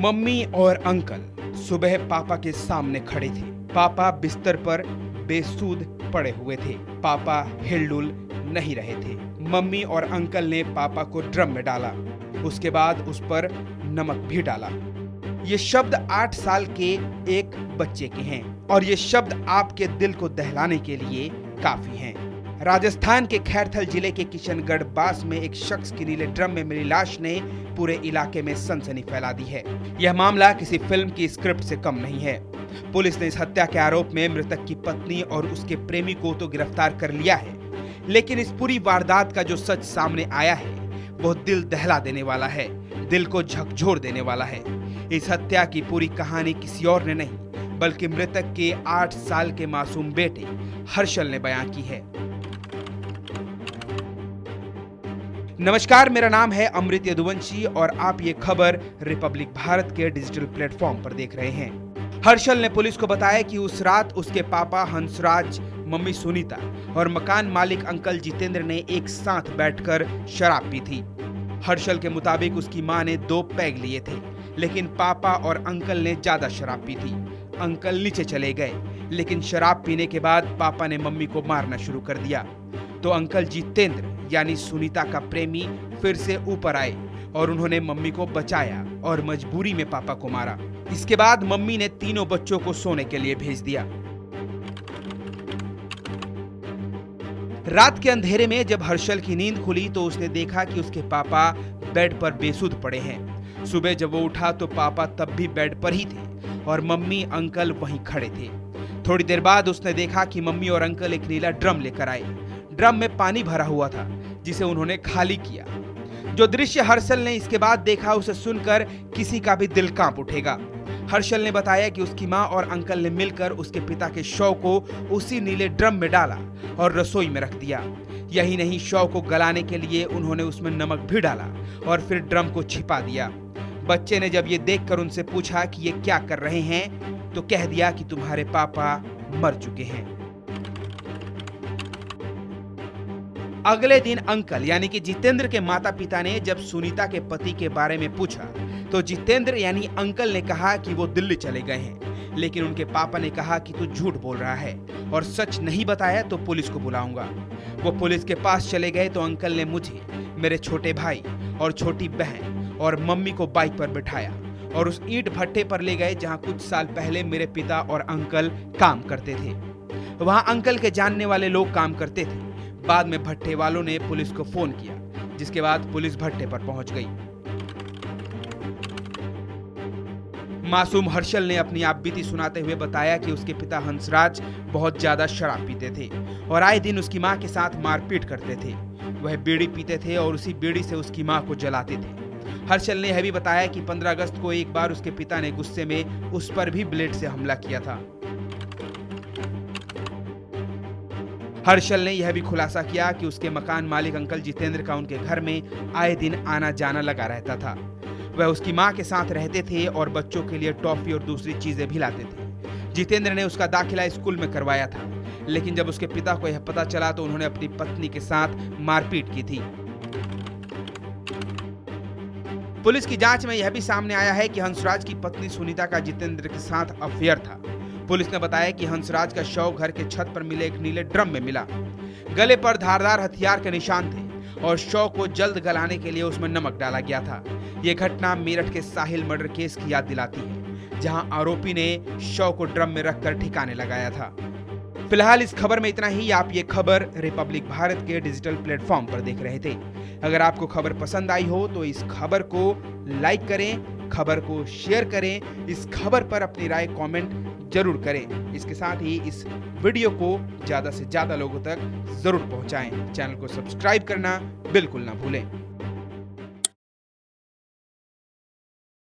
Mummy और uncle सुबह पापा के सामने खड़े थे। पापा बिस्तर पर बेसुध पड़े हुए थे। पापा हिलडुल नहीं रहे थे। मम्मी और अंकल ने पापा को ड्रम में डाला, उसके बाद उस पर नमक भी डाला। ये शब्द 8 साल के एक बच्चे के हैं और ये शब्द आपके दिल को दहलाने के लिए काफी हैं। राजस्थान के खैरथल जिले के किशनगढ़ बास में एक शख्स की नीले ड्रम में मिली लाश ने पूरे इलाके में सनसनी फैला दी है। यह मामला किसी फिल्म की स्क्रिप्ट से कम नहीं है। पुलिस ने इस हत्या के आरोप में मृतक की पत्नी और उसके प्रेमी को तो गिरफ्तार कर लिया है, लेकिन इस पूरी वारदात का जो सच सामने आया है वो दिल दहला देने वाला है, दिल को झकझोर देने वाला है। इस हत्या की पूरी कहानी किसी और ने नहीं बल्कि मृतक के 8 साल के मासूम बेटे हर्षल ने बयां की है। नमस्कार, मेरा नाम है अमृत यदुवंशी और आप ये खबर रिपब्लिक भारत के डिजिटल प्लेटफॉर्म पर देख रहे हैं। हर्षल ने पुलिस को बताया कि उस रात उसके पापा हंसराज, मम्मी सुनीता और मकान मालिक अंकल जितेंद्र ने एक साथ बैठकर शराब पी थी। हर्षल के मुताबिक उसकी मां ने 2 पैग लिए थे, लेकिन पापा और अंकल ने ज्यादा शराब पी थी। अंकल नीचे चले गए, लेकिन शराब पीने के बाद पापा ने मम्मी को मारना शुरू कर दिया। तो अंकल जितेंद्र यानी सुनीता का प्रेमी फिर से ऊपर आए और उन्होंने मम्मी को बचाया और मजबूरी में पापा को मारा। इसके बाद मम्मी ने तीनों बच्चों को सोने के लिए भेज दिया। रात के अंधेरे में जब हर्षल की नींद खुली तो उसने देखा कि उसके पापा बेड पर बेसुध पड़े हैं। सुबह जब वो उठा तो पापा तब भी बेड पर ही थे और मम्मी अंकल वहीं खड़े थे। थोड़ी देर बाद उसने देखा कि मम्मी और अंकल एक नीला ड्रम लेकर आए। ड्रम में पानी भरा हुआ था जिसे उन्होंने खाली किया। जो दृश्य हर्षल ने इसके बाद देखा उसे सुनकर किसी का भी दिल कांप उठेगा। हर्षल ने बताया कि उसकी मां और अंकल ने मिलकर उसके पिता के शव को उसी नीले ड्रम में डाला और रसोई में रख दिया। यही नहीं, शव को गलाने के लिए उन्होंने उसमें नमक भी डाला और फिर ड्रम को छिपा दिया। बच्चे ने जब ये देखकर उनसे पूछा कि ये क्या कर रहे हैं तो कह दिया कि तुम्हारे पापा मर चुके हैं। अगले दिन अंकल यानी कि जितेंद्र के माता पिता ने जब सुनीता के पति के बारे में पूछा तो जितेंद्र यानी अंकल ने कहा कि वो दिल्ली चले गए हैं, लेकिन उनके पापा ने कहा कि तू झूठ बोल रहा है और सच नहीं बताया तो पुलिस को बुलाऊंगा। वो पुलिस के पास चले गए तो अंकल ने मुझे, मेरे छोटे भाई और छोटी बहन और मम्मी को बाइक पर बिठाया और उस ईंट भट्टे पर ले गए जहां कुछ साल पहले मेरे पिता और अंकल काम करते थे। वहां अंकल के जानने वाले लोग काम करते थे। बाद में भट्टे वालों ने पुलिस को फोन किया, जिसके बाद पुलिस भट्टे पर पहुंच गई। मासूम हर्षल ने अपनी आपबीती सुनाते हुए बताया कि उसके पिता हंसराज बहुत ज्यादा शराब पीते थे और आए दिन उसकी मां के साथ मारपीट करते थे। वह बीड़ी पीते थे और उसी बीड़ी से उसकी मां को जलाते थे। हर्षल ने यह भी बताया कि 15 अगस्त को एक बार उसके पिता ने गुस्से में उस पर भी ब्लेड से हमला किया था। हर्षल ने यह भी खुलासा किया कि उसके मकान मालिक अंकल जितेंद्र का उनके घर में आए दिन आना जाना लगा रहता था। वह उसकी मां के साथ रहते थे और बच्चों के लिए टॉफी और दूसरी चीजें भी लाते थे। जितेंद्र ने उसका दाखिला स्कूल में करवाया था, लेकिन जब उसके पिता को यह पता चला तो उन्होंने अपनी पत्नी के साथ मारपीट की थी। पुलिस की जांच में यह भी सामने आया है कि हंसराज की पत्नी सुनीता का जितेंद्र के साथ अफेयर था। पुलिस ने बताया कि हंसराज का शव घर के छत पर मिले एक नीले ड्रम में मिला। गले पर धारदार हथियार के निशान थे और शव को जल्द गलाने के लिए उसमें नमक डाला गया था। यह घटना मेरठ के साहिल मर्डर केस की याद दिलाती है, जहां आरोपी ने शव को ड्रम में रखकर ठिकाने लगाया था। फिलहाल इस खबर में इतना ही। आप ये खबर रिपब्लिक भारत के डिजिटल प्लेटफॉर्म पर देख रहे थे। अगर आपको खबर पसंद आई हो तो इस खबर को लाइक करें, खबर को शेयर करें, इस खबर पर अपनी राय कमेंट जरूर करें। इसके साथ ही इस वीडियो को ज्यादा से ज्यादा लोगों तक जरूर पहुंचाएं। चैनल को सब्सक्राइब करना बिल्कुल ना भूलें।